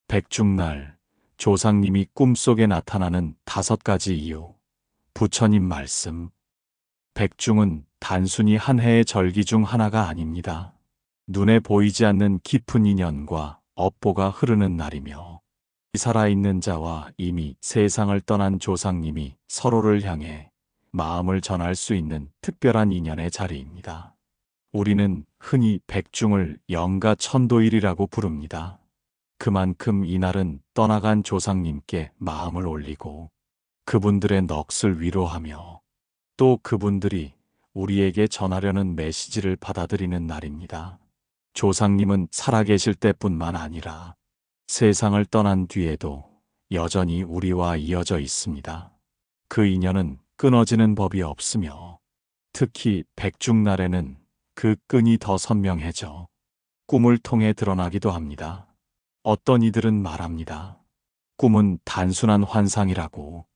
백중날, 조상님이 꿈속에 나타나는 5가지 이유. 부처님 말씀. 백중은 단순히 한 해의 절기 중 하나가 아닙니다. 눈에 보이지 않는 깊은 인연과 업보가 흐르는 날이며, 살아있는 자와 이미 세상을 떠난 조상님이 서로를 향해 마음을 전할 수 있는 특별한 인연의 자리입니다. 우리는 흔히 백중을 영가 천도일이라고 부릅니다. 그만큼 이날은 떠나간 조상님께 마음을 올리고 그분들의 넋을 위로하며 또 그분들이 우리에게 전하려는 메시지를 받아들이는 날입니다. 조상님은 살아계실 때뿐만 아니라 세상을 떠난 뒤에도 여전히 우리와 이어져 있습니다. 그 인연은 끊어지는 법이 없으며 특히 백중날에는 그 끈이 더 선명해져 꿈을 통해 드러나기도 합니다. 어떤 이들은 말합니다. 꿈은 단순한 환상이라고.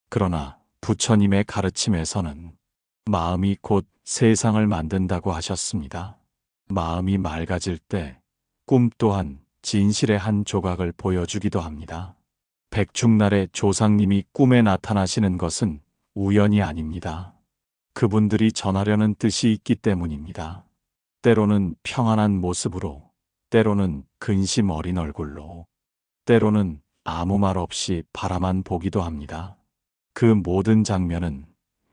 그러나 부처님의 가르침에서는 마음이 곧 세상을 만든다고 하셨습니다. 마음이 맑아질 때 꿈 또한 진실의 한 조각을 보여주기도 합니다. 백중날에 조상님이 꿈에 나타나시는 것은 우연이 아닙니다. 그분들이 전하려는 뜻이 있기 때문입니다. 때로는 평안한 모습으로, 때로는 근심 어린 얼굴로, 때로는 아무 말 없이 바라만 보기도 합니다. 그 모든 장면은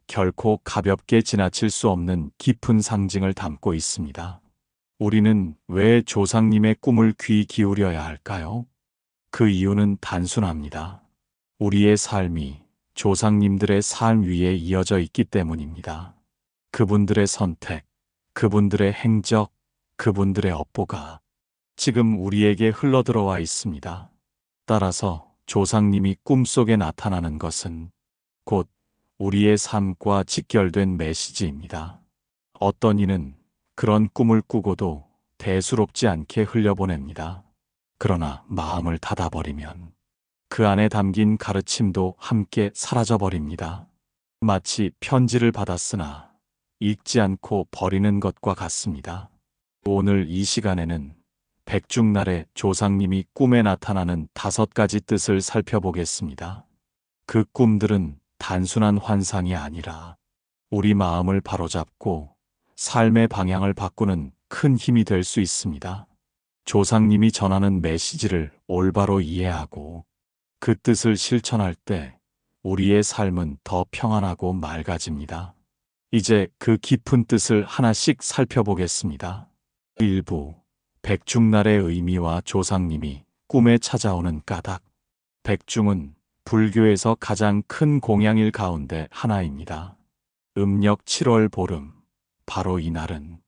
결코 가볍게 지나칠 수 없는 깊은 상징을 담고 있습니다. 우리는 왜 조상님의 꿈을 귀 기울여야 할까요? 그 이유는 단순합니다. 우리의 삶이 조상님들의 삶 위에 이어져 있기 때문입니다. 그분들의 선택, 그분들의 행적, 그분들의 업보가 지금 우리에게 흘러들어와 있습니다. 따라서 조상님이 꿈속에 나타나는 것은 곧 우리의 삶과 직결된 메시지입니다. 어떤 이는 그런 꿈을 꾸고도 대수롭지 않게 흘려보냅니다. 그러나 마음을 닫아버리면 그 안에 담긴 가르침도 함께 사라져버립니다. 마치 편지를 받았으나 읽지 않고 버리는 것과 같습니다. 오늘 이 시간에는 백중날에 조상님이 꿈에 나타나는 5가지 뜻을 살펴보겠습니다. 그 꿈들은 단순한 환상이 아니라 우리 마음을 바로잡고 삶의 방향을 바꾸는 큰 힘이 될 수 있습니다. 조상님이 전하는 메시지를 올바로 이해하고 그 뜻을 실천할 때 우리의 삶은 더 평안하고 맑아집니다. 이제 그 깊은 뜻을 하나씩 살펴보겠습니다. 일부, 백중날의 의미와 조상님이 꿈에 찾아오는 까닭. 백중은 불교에서 가장 큰 공양일 가운데 하나입니다. 음력 7월 보름, 바로 이날은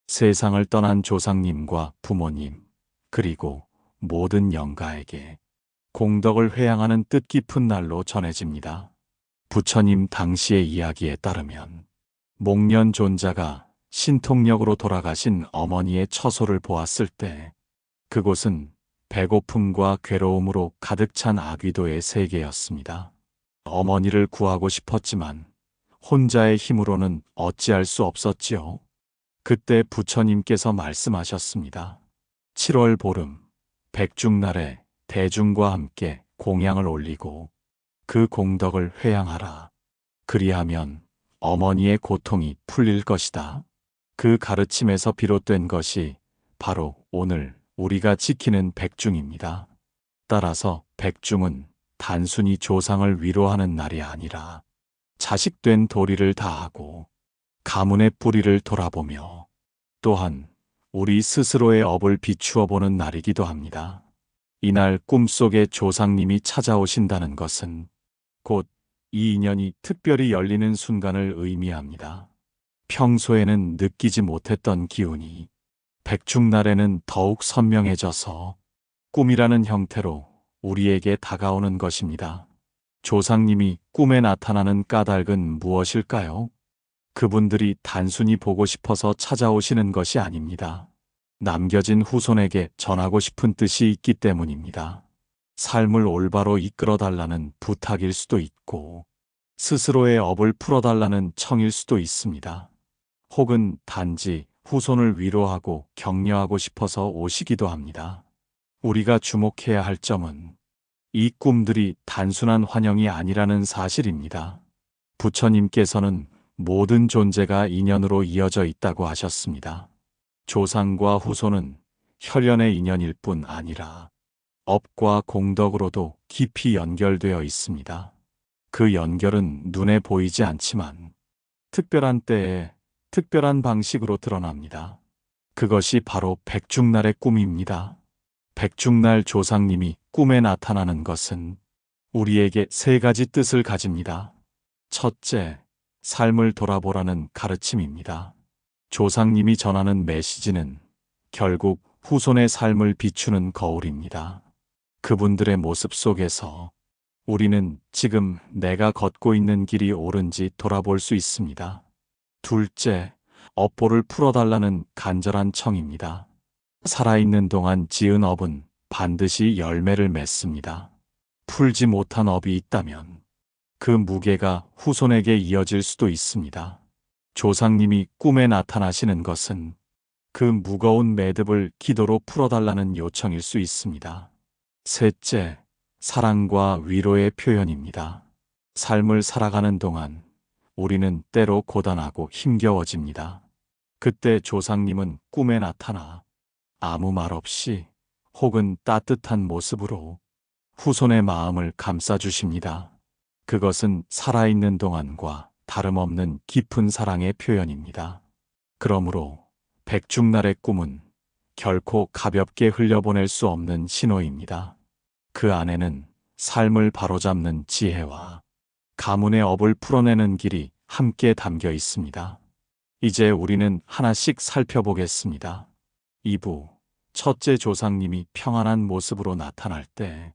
세상을 떠난 조상님과 부모님, 그리고 모든 영가에게 공덕을 회양하는 뜻깊은 날로 전해집니다. 부처님 당시의 이야기에 따르면 목련 존자가 신통력으로 돌아가신 어머니의 처소를 보았을 때 그곳은 배고픔과 괴로움으로 가득 찬 아귀도의 세계였습니다. 어머니를 구하고 싶었지만 혼자의 힘으로는 어찌할 수 없었지요. 그때 부처님께서 말씀하셨습니다. 7월 보름, 백중날에 대중과 함께 공양을 올리고 그 공덕을 회양하라. 그리하면 어머니의 고통이 풀릴 것이다. 그 가르침에서 비롯된 것이 바로 오늘 우리가 지키는 백중입니다. 따라서 백중은 단순히 조상을 위로하는 날이 아니라 자식된 도리를 다하고 가문의 뿌리를 돌아보며 또한 우리 스스로의 업을 비추어 보는 날이기도 합니다. 이날 꿈속에 조상님이 찾아오신다는 것은 곧 이 인연이 특별히 열리는 순간을 의미합니다. 평소에는 느끼지 못했던 기운이 백중날에는 더욱 선명해져서 꿈이라는 형태로 우리에게 다가오는 것입니다. 조상님이 꿈에 나타나는 까닭은 무엇일까요? 그분들이 단순히 보고 싶어서 찾아오시는 것이 아닙니다. 남겨진 후손에게 전하고 싶은 뜻이 있기 때문입니다. 삶을 올바로 이끌어달라는 부탁일 수도 있고 스스로의 업을 풀어달라는 청일 수도 있습니다. 혹은 단지 후손을 위로하고 격려하고 싶어서 오시기도 합니다. 우리가 주목해야 할 점은 이 꿈들이 단순한 환영이 아니라는 사실입니다. 부처님께서는 모든 존재가 인연으로 이어져 있다고 하셨습니다. 조상과 후손은 혈연의 인연일 뿐 아니라 업과 공덕으로도 깊이 연결되어 있습니다. 그 연결은 눈에 보이지 않지만 특별한 때에 특별한 방식으로 드러납니다. 그것이 바로 백중날의 꿈입니다. 백중날 조상님이 꿈에 나타나는 것은 우리에게 세 가지 뜻을 가집니다. 첫째, 삶을 돌아보라는 가르침입니다. 조상님이 전하는 메시지는 결국 후손의 삶을 비추는 거울입니다. 그분들의 모습 속에서 우리는 지금 내가 걷고 있는 길이 옳은지 돌아볼 수 있습니다. 둘째, 업보를 풀어달라는 간절한 청입니다. 살아있는 동안 지은 업은 반드시 열매를 맺습니다. 풀지 못한 업이 있다면 그 무게가 후손에게 이어질 수도 있습니다. 조상님이 꿈에 나타나시는 것은 그 무거운 매듭을 기도로 풀어달라는 요청일 수 있습니다. 셋째, 사랑과 위로의 표현입니다. 삶을 살아가는 동안 우리는 때로 고단하고 힘겨워집니다. 그때 조상님은 꿈에 나타나 아무 말 없이 혹은 따뜻한 모습으로 후손의 마음을 감싸주십니다. 그것은 살아있는 동안과 다름없는 깊은 사랑의 표현입니다. 그러므로 백중날의 꿈은 결코 가볍게 흘려보낼 수 없는 신호입니다. 그 안에는 삶을 바로잡는 지혜와 가문의 업을 풀어내는 길이 함께 담겨 있습니다. 이제 우리는 하나씩 살펴보겠습니다. 2부, 첫째 조상님이 평안한 모습으로 나타날 때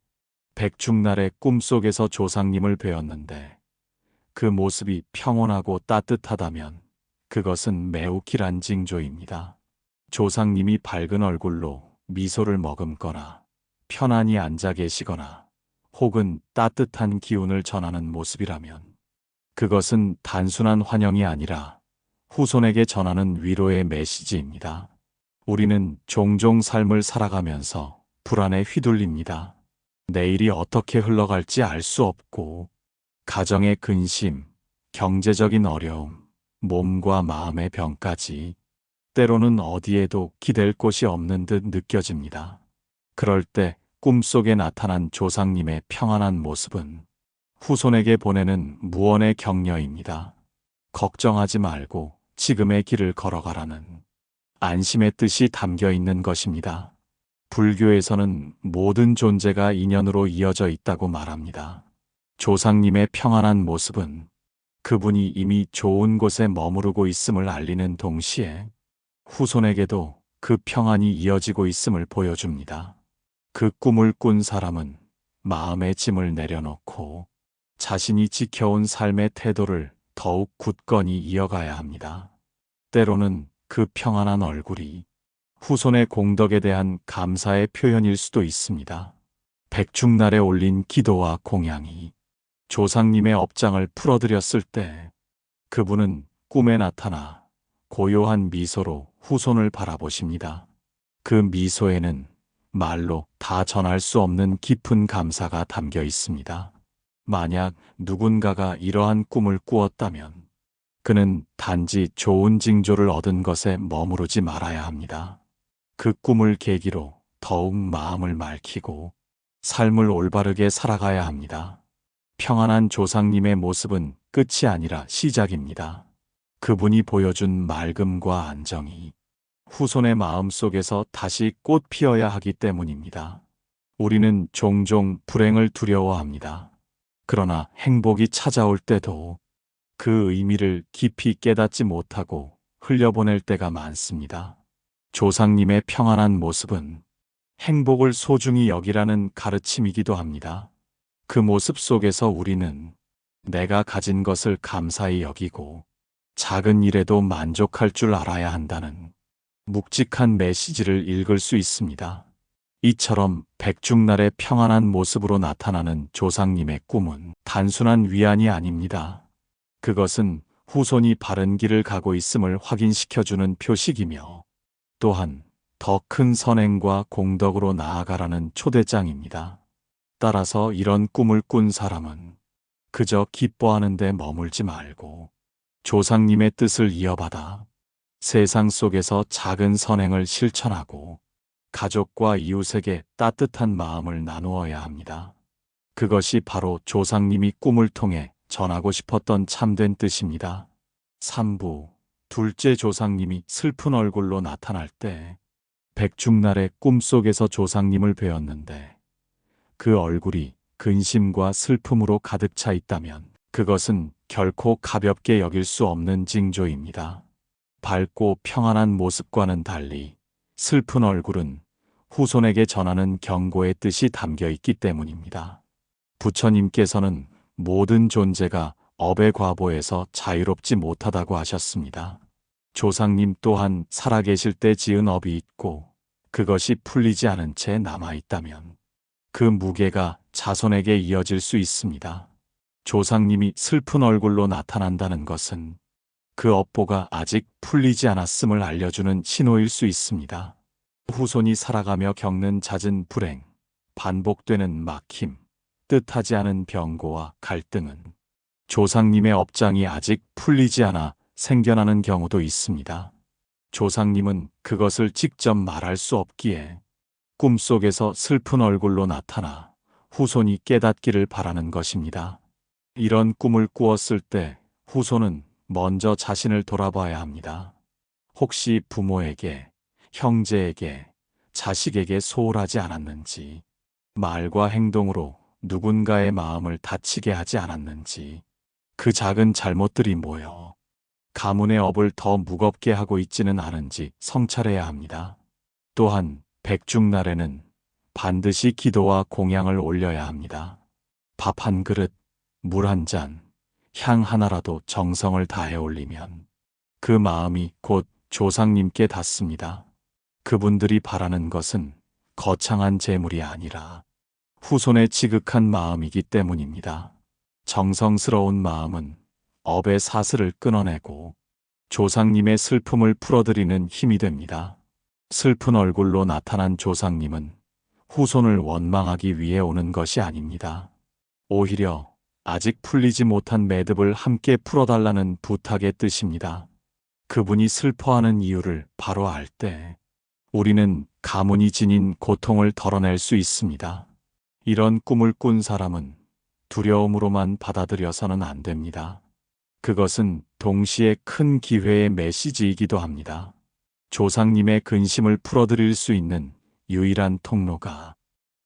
백중날의 꿈속에서 조상님을 배웠는데 그 모습이 평온하고 따뜻하다면 그것은 매우 길한 징조입니다. 조상님이 밝은 얼굴로 미소를 머금거나 편안히 앉아 계시거나 혹은 따뜻한 기운을 전하는 모습이라면 그것은 단순한 환영이 아니라 후손에게 전하는 위로의 메시지입니다. 우리는 종종 삶을 살아가면서 불안에 휘둘립니다. 내일이 어떻게 흘러갈지 알 수 없고 가정의 근심, 경제적인 어려움, 몸과 마음의 병까지 때로는 어디에도 기댈 곳이 없는 듯 느껴집니다. 그럴 때 꿈속에 나타난 조상님의 평안한 모습은 후손에게 보내는 무언의 격려입니다. 걱정하지 말고 지금의 길을 걸어가라는 안심의 뜻이 담겨 있는 것입니다. 불교에서는 모든 존재가 인연으로 이어져 있다고 말합니다. 조상님의 평안한 모습은 그분이 이미 좋은 곳에 머무르고 있음을 알리는 동시에 후손에게도 그 평안이 이어지고 있음을 보여줍니다. 그 꿈을 꾼 사람은 마음의 짐을 내려놓고 자신이 지켜온 삶의 태도를 더욱 굳건히 이어가야 합니다. 때로는 그 평안한 얼굴이 후손의 공덕에 대한 감사의 표현일 수도 있습니다. 백중날에 올린 기도와 공양이 조상님의 업장을 풀어드렸을 때 그분은 꿈에 나타나 고요한 미소로 후손을 바라보십니다. 그 미소에는 말로 다 전할 수 없는 깊은 감사가 담겨 있습니다. 만약 누군가가 이러한 꿈을 꾸었다면 그는 단지 좋은 징조를 얻은 것에 머무르지 말아야 합니다. 그 꿈을 계기로 더욱 마음을 맑히고 삶을 올바르게 살아가야 합니다. 평안한 조상님의 모습은 끝이 아니라 시작입니다. 그분이 보여준 맑음과 안정이 후손의 마음 속에서 다시 꽃 피어야 하기 때문입니다. 우리는 종종 불행을 두려워합니다. 그러나 행복이 찾아올 때도 그 의미를 깊이 깨닫지 못하고 흘려보낼 때가 많습니다. 조상님의 평안한 모습은 행복을 소중히 여기라는 가르침이기도 합니다. 그 모습 속에서 우리는 내가 가진 것을 감사히 여기고 작은 일에도 만족할 줄 알아야 한다는 묵직한 메시지를 읽을 수 있습니다. 이처럼 백중날의 평안한 모습으로 나타나는 조상님의 꿈은 단순한 위안이 아닙니다. 그것은 후손이 바른 길을 가고 있음을 확인시켜주는 표식이며 또한 더 큰 선행과 공덕으로 나아가라는 초대장입니다. 따라서 이런 꿈을 꾼 사람은 그저 기뻐하는 데 머물지 말고 조상님의 뜻을 이어받아 세상 속에서 작은 선행을 실천하고 가족과 이웃에게 따뜻한 마음을 나누어야 합니다. 그것이 바로 조상님이 꿈을 통해 전하고 싶었던 참된 뜻입니다. 3부 둘째, 조상님이 슬픈 얼굴로 나타날 때 백중날의 꿈속에서 조상님을 뵈었는데 그 얼굴이 근심과 슬픔으로 가득 차 있다면 그것은 결코 가볍게 여길 수 없는 징조입니다. 밝고 평안한 모습과는 달리 슬픈 얼굴은 후손에게 전하는 경고의 뜻이 담겨 있기 때문입니다. 부처님께서는 모든 존재가 업의 과보에서 자유롭지 못하다고 하셨습니다. 조상님 또한 살아계실 때 지은 업이 있고 그것이 풀리지 않은 채 남아있다면 그 무게가 자손에게 이어질 수 있습니다. 조상님이 슬픈 얼굴로 나타난다는 것은 그 업보가 아직 풀리지 않았음을 알려주는 신호일 수 있습니다. 후손이 살아가며 겪는 잦은 불행, 반복되는 막힘, 뜻하지 않은 병고와 갈등은 조상님의 업장이 아직 풀리지 않아 생겨나는 경우도 있습니다. 조상님은 그것을 직접 말할 수 없기에 꿈속에서 슬픈 얼굴로 나타나 후손이 깨닫기를 바라는 것입니다. 이런 꿈을 꾸었을 때 후손은 먼저 자신을 돌아봐야 합니다. 혹시 부모에게, 형제에게, 자식에게 소홀하지 않았는지, 말과 행동으로 누군가의 마음을 다치게 하지 않았는지, 그 작은 잘못들이 모여 가문의 업을 더 무겁게 하고 있지는 않은지 성찰해야 합니다. 또한 백중날에는 반드시 기도와 공양을 올려야 합니다. 밥 한 그릇, 물 한 잔, 향 하나라도 정성을 다해 올리면 그 마음이 곧 조상님께 닿습니다. 그분들이 바라는 것은 거창한 재물이 아니라 후손의 지극한 마음이기 때문입니다. 정성스러운 마음은 업의 사슬을 끊어내고 조상님의 슬픔을 풀어드리는 힘이 됩니다. 슬픈 얼굴로 나타난 조상님은 후손을 원망하기 위해 오는 것이 아닙니다. 오히려 아직 풀리지 못한 매듭을 함께 풀어달라는 부탁의 뜻입니다. 그분이 슬퍼하는 이유를 바로 알 때 우리는 가문이 지닌 고통을 덜어낼 수 있습니다. 이런 꿈을 꾼 사람은 두려움으로만 받아들여서는 안 됩니다. 그것은 동시에 큰 기회의 메시지이기도 합니다. 조상님의 근심을 풀어드릴 수 있는 유일한 통로가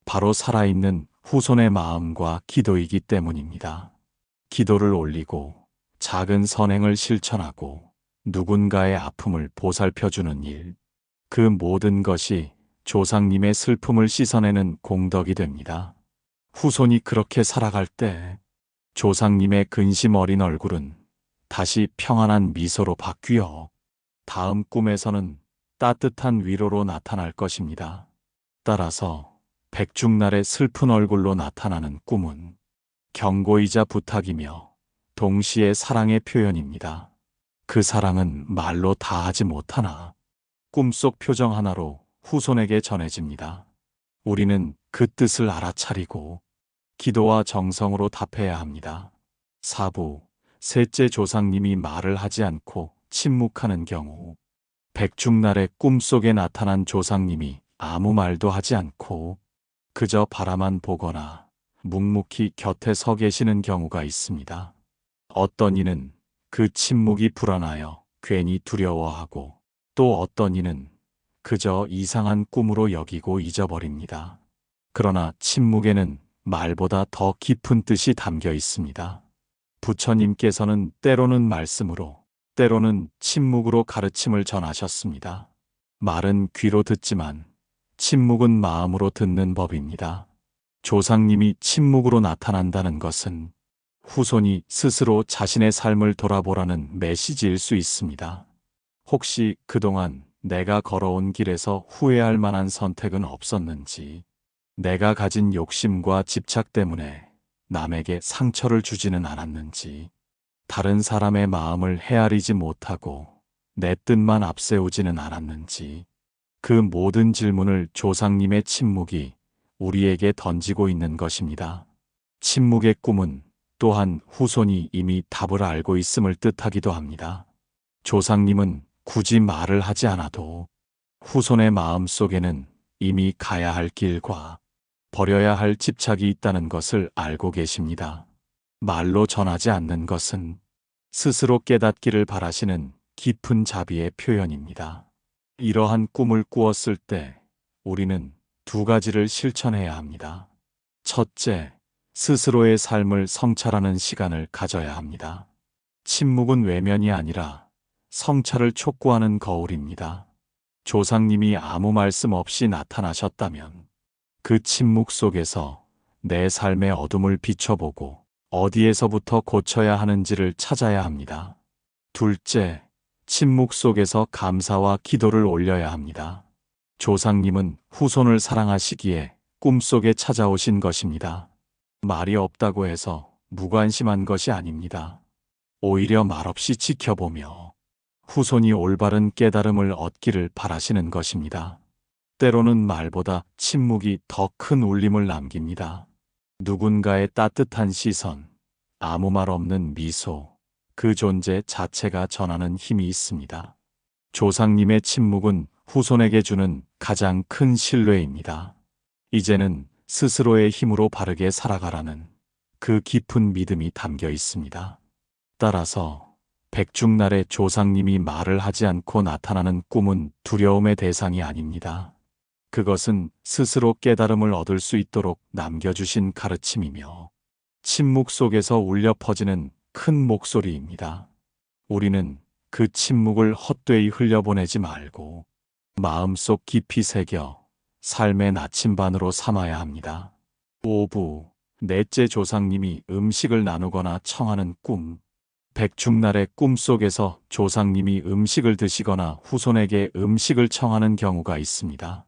바로 살아있는 후손의 마음과 기도이기 때문입니다. 기도를 올리고 작은 선행을 실천하고 누군가의 아픔을 보살펴주는 일, 그 모든 것이 조상님의 슬픔을 씻어내는 공덕이 됩니다. 후손이 그렇게 살아갈 때 조상님의 근심 어린 얼굴은 다시 평안한 미소로 바뀌어 다음 꿈에서는 따뜻한 위로로 나타날 것입니다. 따라서 백중날의 슬픈 얼굴로 나타나는 꿈은 경고이자 부탁이며 동시에 사랑의 표현입니다. 그 사랑은 말로 다하지 못하나 꿈속 표정 하나로 후손에게 전해집니다. 우리는 그 뜻을 알아차리고 기도와 정성으로 답해야 합니다. 4부 셋째, 조상님이 말을 하지 않고 침묵하는 경우. 백중날의 꿈속에 나타난 조상님이 아무 말도 하지 않고 그저 바라만 보거나 묵묵히 곁에 서 계시는 경우가 있습니다. 어떤 이는 그 침묵이 불안하여 괜히 두려워하고 또 어떤 이는 그저 이상한 꿈으로 여기고 잊어버립니다. 그러나 침묵에는 말보다 더 깊은 뜻이 담겨 있습니다. 부처님께서는 때로는 말씀으로, 때로는 침묵으로 가르침을 전하셨습니다. 말은 귀로 듣지만 침묵은 마음으로 듣는 법입니다. 조상님이 침묵으로 나타난다는 것은 후손이 스스로 자신의 삶을 돌아보라는 메시지일 수 있습니다. 혹시 그동안 내가 걸어온 길에서 후회할 만한 선택은 없었는지, 내가 가진 욕심과 집착 때문에 남에게 상처를 주지는 않았는지, 다른 사람의 마음을 헤아리지 못하고 내 뜻만 앞세우지는 않았는지, 그 모든 질문을 조상님의 침묵이 우리에게 던지고 있는 것입니다. 침묵의 꿈은 또한 후손이 이미 답을 알고 있음을 뜻하기도 합니다. 조상님은 굳이 말을 하지 않아도 후손의 마음 속에는 이미 가야 할 길과 버려야 할 집착이 있다는 것을 알고 계십니다. 말로 전하지 않는 것은 스스로 깨닫기를 바라시는 깊은 자비의 표현입니다. 이러한 꿈을 꾸었을 때 우리는 두 가지를 실천해야 합니다. 첫째, 스스로의 삶을 성찰하는 시간을 가져야 합니다. 침묵은 외면이 아니라 성찰을 촉구하는 거울입니다. 조상님이 아무 말씀 없이 나타나셨다면 그 침묵 속에서 내 삶의 어둠을 비춰보고 어디에서부터 고쳐야 하는지를 찾아야 합니다. 둘째, 침묵 속에서 감사와 기도를 올려야 합니다. 조상님은 후손을 사랑하시기에 꿈속에 찾아오신 것입니다. 말이 없다고 해서 무관심한 것이 아닙니다. 오히려 말없이 지켜보며 후손이 올바른 깨달음을 얻기를 바라시는 것입니다. 때로는 말보다 침묵이 더 큰 울림을 남깁니다. 누군가의 따뜻한 시선, 아무 말 없는 미소, 그 존재 자체가 전하는 힘이 있습니다. 조상님의 침묵은 후손에게 주는 가장 큰 신뢰입니다. 이제는 스스로의 힘으로 바르게 살아가라는 그 깊은 믿음이 담겨 있습니다. 따라서 백중날에 조상님이 말을 하지 않고 나타나는 꿈은 두려움의 대상이 아닙니다. 그것은 스스로 깨달음을 얻을 수 있도록 남겨주신 가르침이며 침묵 속에서 울려 퍼지는 큰 목소리입니다. 우리는 그 침묵을 헛되이 흘려보내지 말고 마음속 깊이 새겨 삶의 나침반으로 삼아야 합니다. 5부, 넷째 조상님이 음식을 나누거나 청하는 꿈. 백중날의 꿈 속에서 조상님이 음식을 드시거나 후손에게 음식을 청하는 경우가 있습니다.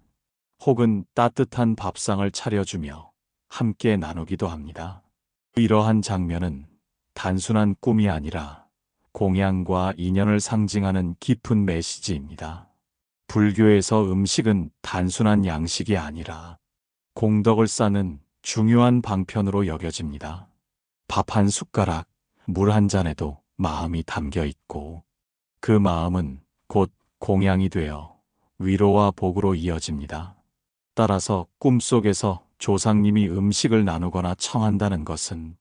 혹은 따뜻한 밥상을 차려주며 함께 나누기도 합니다. 이러한 장면은 단순한 꿈이 아니라 공양과 인연을 상징하는 깊은 메시지입니다. 불교에서 음식은 단순한 양식이 아니라 공덕을 쌓는 중요한 방편으로 여겨집니다. 밥 한 숟가락, 물 한 잔에도 마음이 담겨 있고 그 마음은 곧 공양이 되어 위로와 복으로 이어집니다. 따라서 꿈속에서 조상님이 음식을 나누거나 청한다는 것은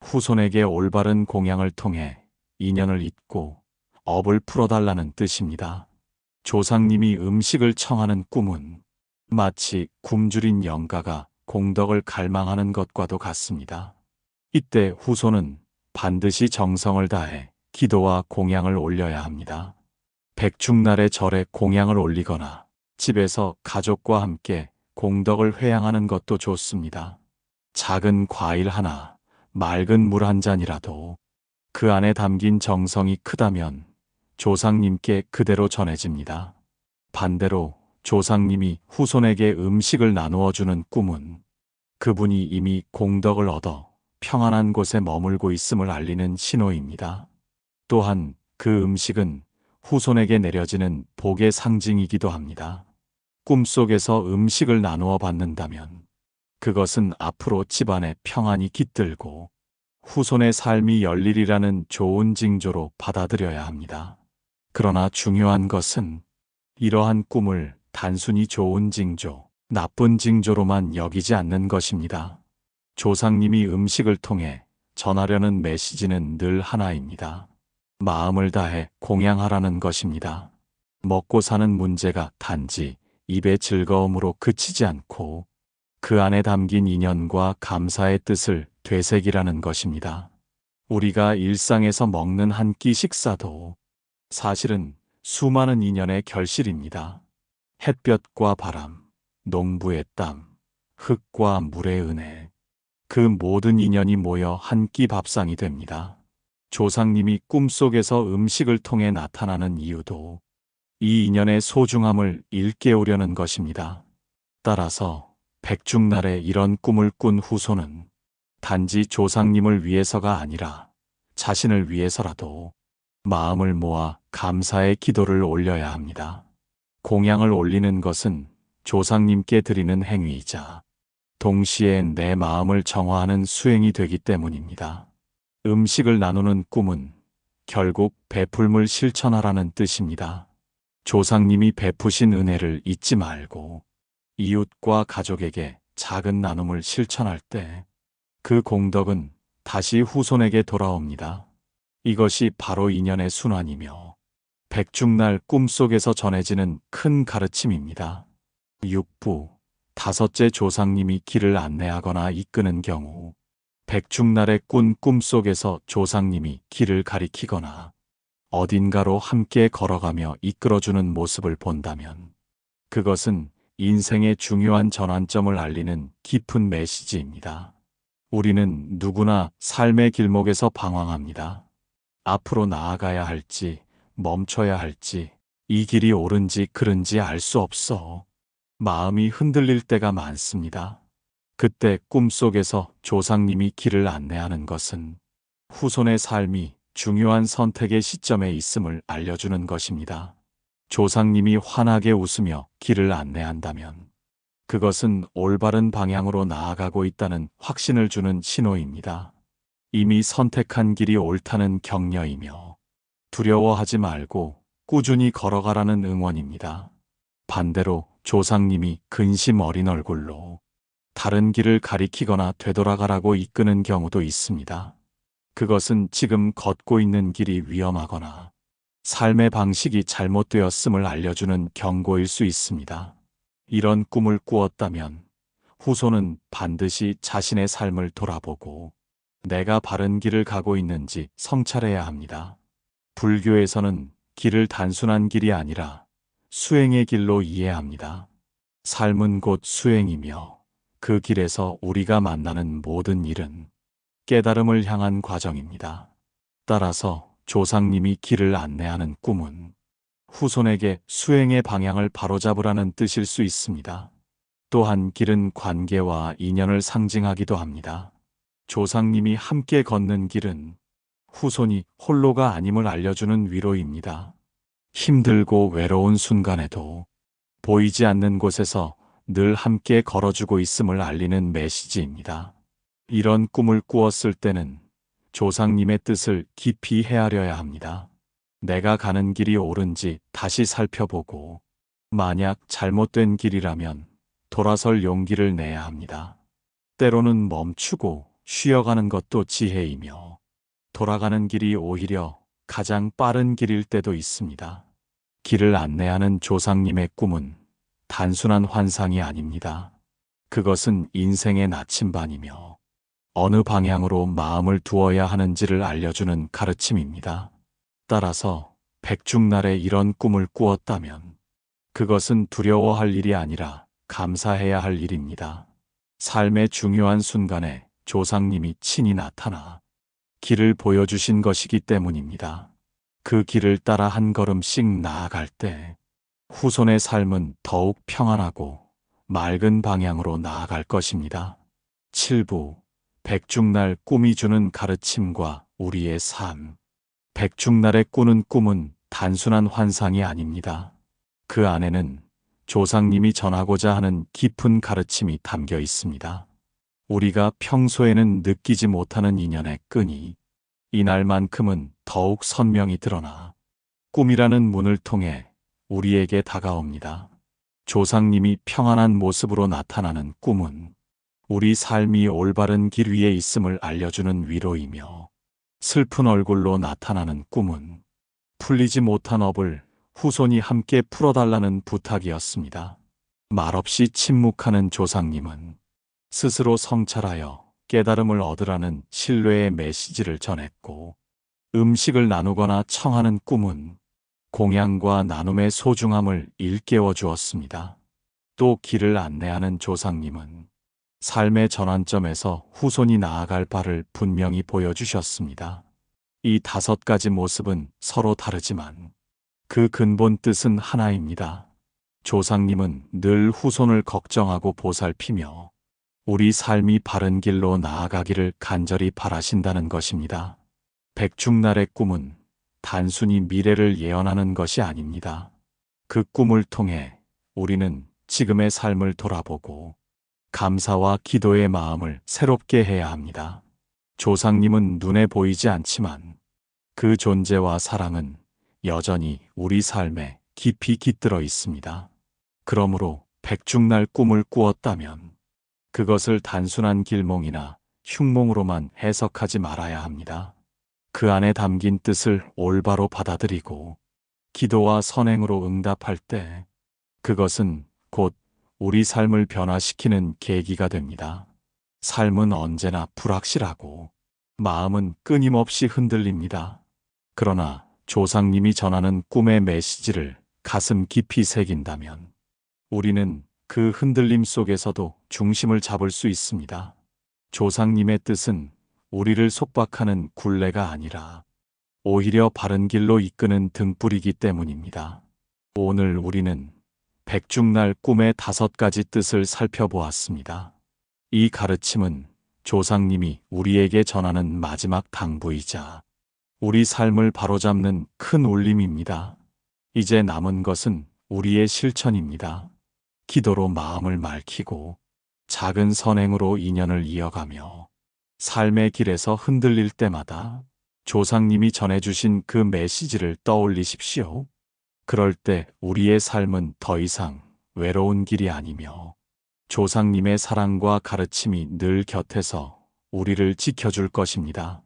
후손에게 올바른 공양을 통해 인연을 잇고 업을 풀어달라는 뜻입니다. 조상님이 음식을 청하는 꿈은 마치 굶주린 영가가 공덕을 갈망하는 것과도 같습니다. 이때 후손은 반드시 정성을 다해 기도와 공양을 올려야 합니다. 백중날의 절에 공양을 올리거나 집에서 가족과 함께 공덕을 회양하는 것도 좋습니다. 작은 과일 하나, 맑은 물 한 잔이라도 그 안에 담긴 정성이 크다면 조상님께 그대로 전해집니다. 반대로 조상님이 후손에게 음식을 나누어 주는 꿈은 그분이 이미 공덕을 얻어 평안한 곳에 머물고 있음을 알리는 신호입니다. 또한 그 음식은 후손에게 내려지는 복의 상징이기도 합니다. 꿈속에서 음식을 나누어 받는다면 그것은 앞으로 집안에 평안이 깃들고 후손의 삶이 열리리라는 좋은 징조로 받아들여야 합니다. 그러나 중요한 것은 이러한 꿈을 단순히 좋은 징조, 나쁜 징조로만 여기지 않는 것입니다. 조상님이 음식을 통해 전하려는 메시지는 늘 하나입니다. 마음을 다해 공양하라는 것입니다. 먹고 사는 문제가 단지 입의 즐거움으로 그치지 않고 그 안에 담긴 인연과 감사의 뜻을 되새기라는 것입니다. 우리가 일상에서 먹는 한 끼 식사도 사실은 수많은 인연의 결실입니다. 햇볕과 바람, 농부의 땀, 흙과 물의 은혜, 그 모든 인연이 모여 한 끼 밥상이 됩니다. 조상님이 꿈속에서 음식을 통해 나타나는 이유도 이 인연의 소중함을 일깨우려는 것입니다. 따라서 백중날에 이런 꿈을 꾼 후손은 단지 조상님을 위해서가 아니라 자신을 위해서라도 마음을 모아 감사의 기도를 올려야 합니다. 공양을 올리는 것은 조상님께 드리는 행위이자 동시에 내 마음을 정화하는 수행이 되기 때문입니다. 음식을 나누는 꿈은 결국 베풀물 실천하라는 뜻입니다. 조상님이 베푸신 은혜를 잊지 말고 이웃과 가족에게 작은 나눔을 실천할 때 그 공덕은 다시 후손에게 돌아옵니다. 이것이 바로 인연의 순환이며 백중날 꿈속에서 전해지는 큰 가르침입니다. 6부 다섯째 조상님이 길을 안내하거나 이끄는 경우 백중날에 꾼 꿈속에서 조상님이 길을 가리키거나 어딘가로 함께 걸어가며 이끌어주는 모습을 본다면 그것은 인생의 중요한 전환점을 알리는 깊은 메시지입니다. 우리는 누구나 삶의 길목에서 방황합니다. 앞으로 나아가야 할지 멈춰야 할지 이 길이 옳은지 그른지 알 수 없어 마음이 흔들릴 때가 많습니다. 그때 꿈속에서 조상님이 길을 안내하는 것은 후손의 삶이 중요한 선택의 시점에 있음을 알려주는 것입니다. 조상님이 환하게 웃으며 길을 안내한다면 그것은 올바른 방향으로 나아가고 있다는 확신을 주는 신호입니다. 이미 선택한 길이 옳다는 격려이며 두려워하지 말고 꾸준히 걸어가라는 응원입니다. 반대로 조상님이 근심 어린 얼굴로 다른 길을 가리키거나 되돌아가라고 이끄는 경우도 있습니다. 그것은 지금 걷고 있는 길이 위험하거나 삶의 방식이 잘못되었음을 알려주는 경고일 수 있습니다. 이런 꿈을 꾸었다면 후손은 반드시 자신의 삶을 돌아보고 내가 바른 길을 가고 있는지 성찰해야 합니다. 불교에서는 길을 단순한 길이 아니라 수행의 길로 이해합니다. 삶은 곧 수행이며 그 길에서 우리가 만나는 모든 일은 깨달음을 향한 과정입니다. 따라서 조상님이 길을 안내하는 꿈은 후손에게 수행의 방향을 바로잡으라는 뜻일 수 있습니다. 또한 길은 관계와 인연을 상징하기도 합니다. 조상님이 함께 걷는 길은 후손이 홀로가 아님을 알려주는 위로입니다. 힘들고 외로운 순간에도 보이지 않는 곳에서 늘 함께 걸어주고 있음을 알리는 메시지입니다. 이런 꿈을 꾸었을 때는 조상님의 뜻을 깊이 헤아려야 합니다. 내가 가는 길이 옳은지 다시 살펴보고 만약 잘못된 길이라면 돌아설 용기를 내야 합니다. 때로는 멈추고 쉬어가는 것도 지혜이며 돌아가는 길이 오히려 가장 빠른 길일 때도 있습니다. 길을 안내하는 조상님의 꿈은 단순한 환상이 아닙니다. 그것은 인생의 나침반이며 어느 방향으로 마음을 두어야 하는지를 알려주는 가르침입니다. 따라서 백중날에 이런 꿈을 꾸었다면 그것은 두려워할 일이 아니라 감사해야 할 일입니다. 삶의 중요한 순간에 조상님이 친히 나타나 길을 보여주신 것이기 때문입니다. 그 길을 따라 한 걸음씩 나아갈 때 후손의 삶은 더욱 평안하고 맑은 방향으로 나아갈 것입니다. 7부 백중날 꿈이 주는 가르침과 우리의 삶. 백중날에 꾸는 꿈은 단순한 환상이 아닙니다. 그 안에는 조상님이 전하고자 하는 깊은 가르침이 담겨 있습니다. 우리가 평소에는 느끼지 못하는 인연의 끈이 이날만큼은 더욱 선명히 드러나 꿈이라는 문을 통해 우리에게 다가옵니다. 조상님이 평안한 모습으로 나타나는 꿈은 우리 삶이 올바른 길 위에 있음을 알려주는 위로이며 슬픈 얼굴로 나타나는 꿈은 풀리지 못한 업을 후손이 함께 풀어달라는 부탁이었습니다. 말없이 침묵하는 조상님은 스스로 성찰하여 깨달음을 얻으라는 신뢰의 메시지를 전했고 음식을 나누거나 청하는 꿈은 공양과 나눔의 소중함을 일깨워 주었습니다. 또 길을 안내하는 조상님은 삶의 전환점에서 후손이 나아갈 바를 분명히 보여주셨습니다. 이 5가지 모습은 서로 다르지만 그 근본 뜻은 하나입니다. 조상님은 늘 후손을 걱정하고 보살피며 우리 삶이 바른 길로 나아가기를 간절히 바라신다는 것입니다. 백중날의 꿈은 단순히 미래를 예언하는 것이 아닙니다. 그 꿈을 통해 우리는 지금의 삶을 돌아보고 감사와 기도의 마음을 새롭게 해야 합니다. 조상님은 눈에 보이지 않지만 그 존재와 사랑은 여전히 우리 삶에 깊이 깃들어 있습니다. 그러므로 백중날 꿈을 꾸었다면 그것을 단순한 길몽이나 흉몽으로만 해석하지 말아야 합니다. 그 안에 담긴 뜻을 올바로 받아들이고 기도와 선행으로 응답할 때 그것은 곧 우리 삶을 변화시키는 계기가 됩니다. 삶은 언제나 불확실하고 마음은 끊임없이 흔들립니다. 그러나 조상님이 전하는 꿈의 메시지를 가슴 깊이 새긴다면 우리는 그 흔들림 속에서도 중심을 잡을 수 있습니다. 조상님의 뜻은 우리를 속박하는 굴레가 아니라 오히려 바른 길로 이끄는 등불이기 때문입니다. 오늘 우리는 백중날 꿈의 5가지 뜻을 살펴보았습니다. 이 가르침은 조상님이 우리에게 전하는 마지막 당부이자 우리 삶을 바로잡는 큰 울림입니다. 이제 남은 것은 우리의 실천입니다. 기도로 마음을 맑히고 작은 선행으로 인연을 이어가며 삶의 길에서 흔들릴 때마다 조상님이 전해주신 그 메시지를 떠올리십시오. 그럴 때 우리의 삶은 더 이상 외로운 길이 아니며 조상님의 사랑과 가르침이 늘 곁에서 우리를 지켜줄 것입니다.